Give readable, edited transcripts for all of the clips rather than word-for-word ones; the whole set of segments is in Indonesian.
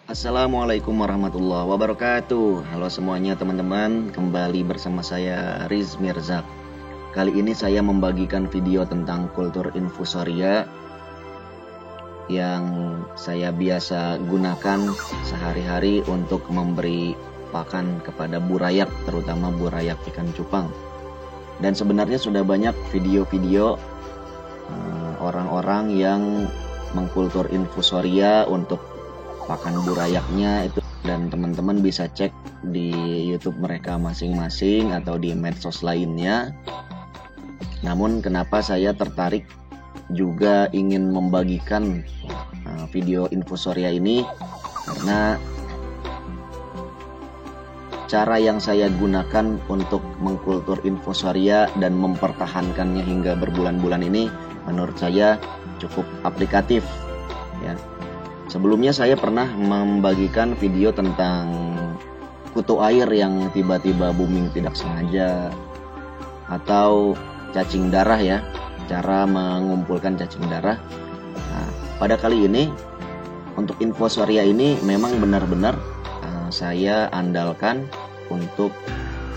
Assalamualaikum warahmatullahi wabarakatuh. Halo semuanya teman-teman, kembali bersama saya Riz Mirzak. Kali ini saya membagikan video tentang kultur infusoria yang saya biasa gunakan sehari-hari untuk memberi pakan kepada burayak, terutama burayak ikan cupang. Dan sebenarnya sudah banyak video-video orang-orang yang mengkultur infusoria untuk pakan burayaknya itu, dan teman-teman bisa cek di YouTube mereka masing-masing atau di medsos lainnya. Namun kenapa saya tertarik juga ingin membagikan video infusoria ini, karena cara yang saya gunakan untuk mengkultur infusoria dan mempertahankannya hingga berbulan-bulan ini menurut saya cukup aplikatif ya. Sebelumnya saya pernah membagikan video tentang kutu air yang tiba-tiba booming tidak sengaja, atau cacing darah ya, cara mengumpulkan cacing darah. Nah, pada kali ini untuk infusoria ini memang benar-benar saya andalkan untuk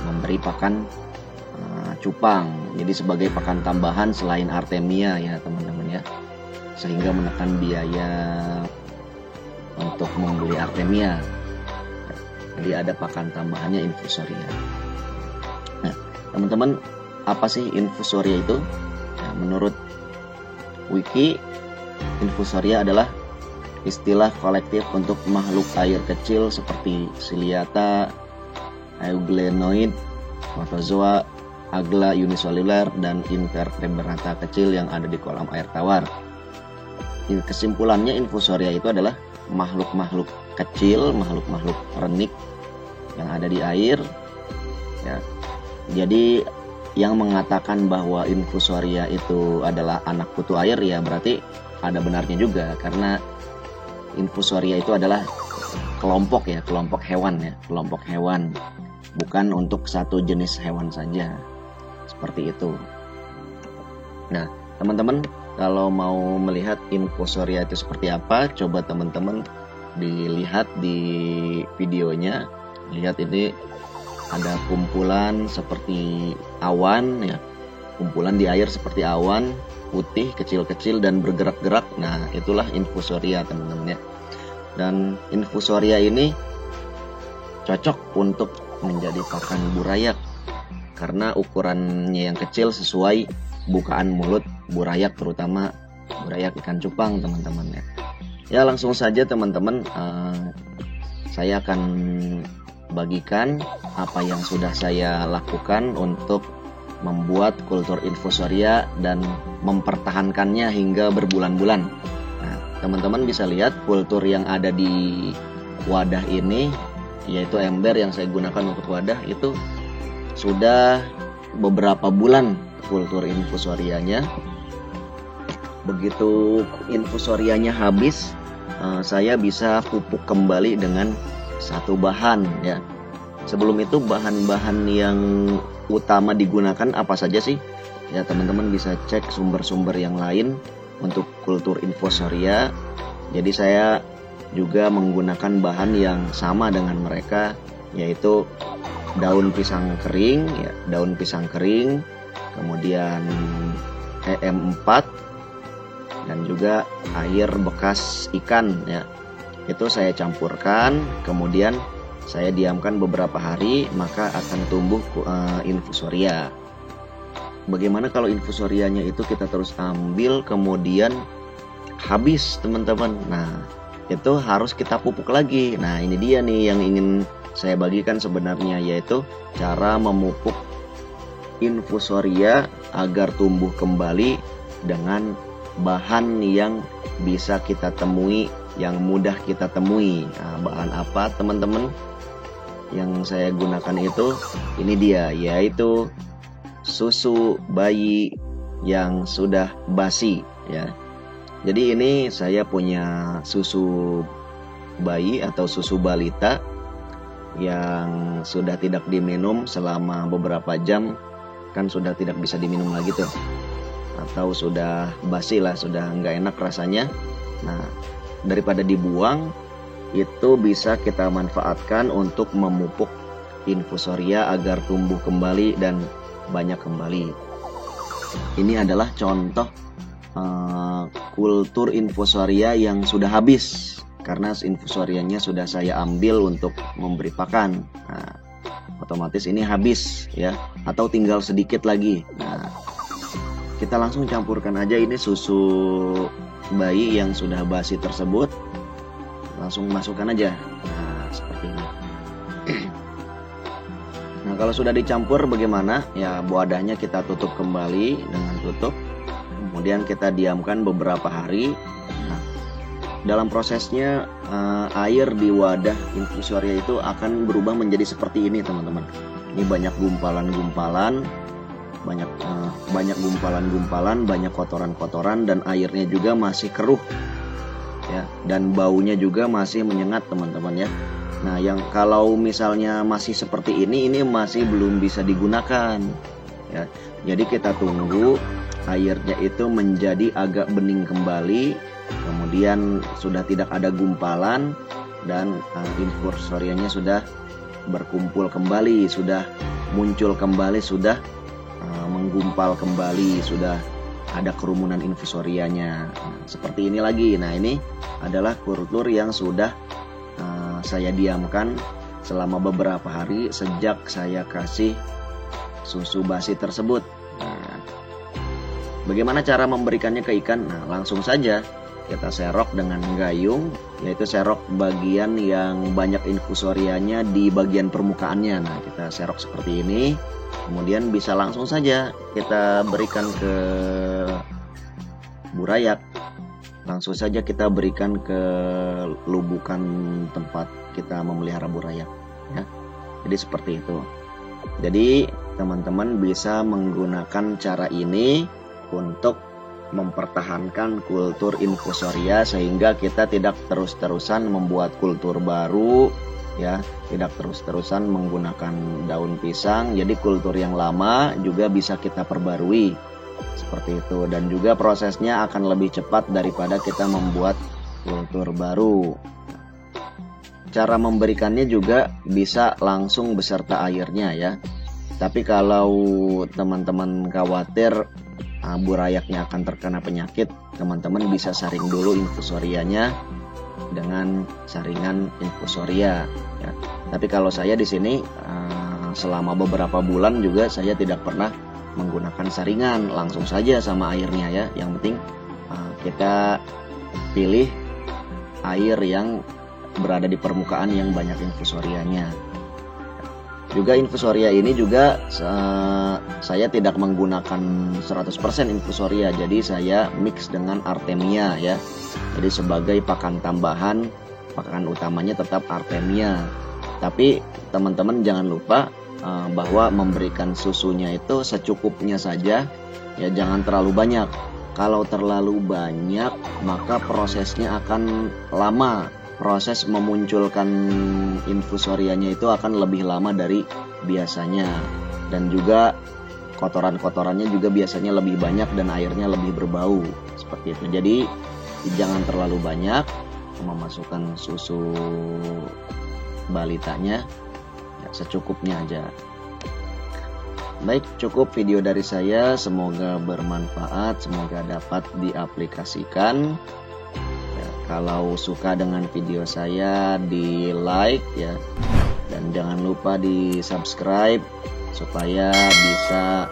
memberi pakan cupang. Jadi sebagai pakan tambahan selain artemia ya teman-teman ya, sehingga menekan biaya untuk membeli artemia. Jadi ada pakan tambahannya infusoria. Nah teman-teman, apa sih infusoria itu? Nah, menurut wiki, infusoria adalah istilah kolektif untuk makhluk air kecil seperti Ciliata, Euglenoid, Protozoa, Agla uniseluler, dan invertebrata kecil yang ada di kolam air tawar. Kesimpulannya, infusoria itu adalah makhluk-makhluk kecil, makhluk-makhluk renik yang ada di air ya. Jadi yang mengatakan bahwa infusoria itu adalah anak kutu air ya berarti ada benarnya juga, karena infusoria itu adalah kelompok hewan, bukan untuk satu jenis hewan saja, seperti itu. Nah teman-teman, kalau mau melihat infusoria itu seperti apa, coba teman-teman dilihat di videonya. Lihat, ini ada kumpulan seperti awan ya, kumpulan di air seperti awan putih kecil-kecil dan bergerak-gerak. Nah itulah infusoria teman-teman ya. Dan infusoria ini cocok untuk menjadi pakan burayak karena ukurannya yang kecil sesuai bukaan mulut burayak, terutama burayak ikan cupang teman-teman ya. Ya langsung saja teman-teman, saya akan bagikan apa yang sudah saya lakukan untuk membuat kultur infusoria dan mempertahankannya hingga berbulan-bulan. Nah, teman-teman bisa lihat kultur yang ada di wadah ini, yaitu ember yang saya gunakan untuk wadah, itu sudah beberapa bulan kultur infusorianya. Begitu infusorianya habis, saya bisa pupuk kembali dengan satu bahan ya. Sebelum itu bahan-bahan yang utama digunakan apa saja sih? Ya teman-teman bisa cek sumber-sumber yang lain untuk kultur infusoria. Jadi saya juga menggunakan bahan yang sama dengan mereka, yaitu daun pisang kering ya, daun pisang kering, kemudian EM4, dan juga air bekas ikan ya. Itu saya campurkan, kemudian saya diamkan beberapa hari, maka akan tumbuh infusoria. Bagaimana kalau infusorianya itu kita terus ambil kemudian habis teman-teman? Nah itu harus kita pupuk lagi. Nah ini dia nih yang ingin saya bagikan sebenarnya, yaitu cara memupuk infusoria agar tumbuh kembali dengan bahan yang bisa kita temui, yang mudah kita temui. Nah, bahan apa teman-teman yang saya gunakan itu? Ini dia, yaitu susu bayi yang sudah basi ya. Jadi ini saya punya susu bayi atau susu balita yang sudah tidak diminum selama beberapa jam, kan sudah tidak bisa diminum lagi tuh, atau sudah basi lah, sudah nggak enak rasanya. Nah daripada dibuang, itu bisa kita manfaatkan untuk memupuk infusoria agar tumbuh kembali dan banyak kembali. Ini adalah contoh kultur infusoria yang sudah habis karena infusorianya sudah saya ambil untuk memberi pakan. Nah, otomatis ini habis ya, atau tinggal sedikit lagi. Nah, kita langsung campurkan aja ini susu bayi yang sudah basi tersebut, langsung masukkan aja. Nah, seperti ini. Nah, kalau sudah dicampur bagaimana? Ya, wadahnya kita tutup kembali dengan tutup. Kemudian kita diamkan beberapa hari. Nah, dalam prosesnya air di wadah infusoria itu akan berubah menjadi seperti ini, teman-teman. Ini banyak gumpalan-gumpalan, banyak gumpalan-gumpalan, banyak kotoran-kotoran, dan airnya juga masih keruh ya, dan baunya juga masih menyengat, teman-teman ya. Nah, yang kalau misalnya masih seperti ini masih belum bisa digunakan ya. Jadi kita tunggu airnya itu menjadi agak bening kembali, kemudian sudah tidak ada gumpalan dan infusorianya sudah berkumpul kembali, sudah muncul kembali, sudah menggumpal kembali, sudah ada kerumunan infusorianya. Nah, seperti ini lagi. Nah, ini adalah kultur yang sudah saya diamkan selama beberapa hari sejak saya kasih susu basi tersebut. Nah, bagaimana cara memberikannya ke ikan? Nah, langsung saja kita serok dengan gayung, yaitu serok bagian yang banyak infusorianya di bagian permukaannya. Nah, kita serok seperti ini, kemudian bisa langsung saja kita berikan ke burayak. Langsung saja kita berikan ke lubukan tempat kita memelihara burayak ya. Jadi seperti itu. Jadi teman-teman bisa menggunakan cara ini untuk mempertahankan kultur infusoria sehingga kita tidak terus-terusan membuat kultur baru ya, tidak terus-terusan menggunakan daun pisang. Jadi kultur yang lama juga bisa kita perbarui seperti itu, dan juga prosesnya akan lebih cepat daripada kita membuat kultur baru. Cara memberikannya juga bisa langsung beserta airnya ya. Tapi kalau teman-teman khawatir burayaknya akan terkena penyakit, teman-teman bisa saring dulu infusorianya dengan saringan infusoria ya. Tapi kalau saya di sini selama beberapa bulan juga saya tidak pernah menggunakan saringan, langsung saja sama airnya ya. Yang penting kita pilih air yang berada di permukaan yang banyak infusorianya. Juga infusoria ini juga saya tidak menggunakan 100% infusoria, jadi saya mix dengan artemia ya. Jadi sebagai pakan tambahan, pakan utamanya tetap artemia. Tapi teman-teman jangan lupa bahwa memberikan susunya itu secukupnya saja ya, jangan terlalu banyak. Kalau terlalu banyak maka prosesnya akan lama, proses memunculkan infusorianya itu akan lebih lama dari biasanya, dan juga kotoran-kotorannya juga biasanya lebih banyak dan airnya lebih berbau seperti itu. Jadi jangan terlalu banyak memasukkan susu balitanya, secukupnya aja. Baik, cukup video dari saya, semoga bermanfaat, semoga dapat diaplikasikan ya. Kalau suka dengan video saya di like ya, dan jangan lupa di subscribe supaya bisa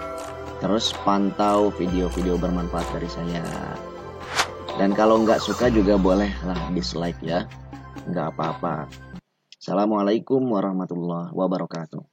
terus pantau video-video bermanfaat dari saya. Dan kalau nggak suka juga bolehlah dislike ya, nggak apa-apa. Assalamualaikum warahmatullahi wabarakatuh.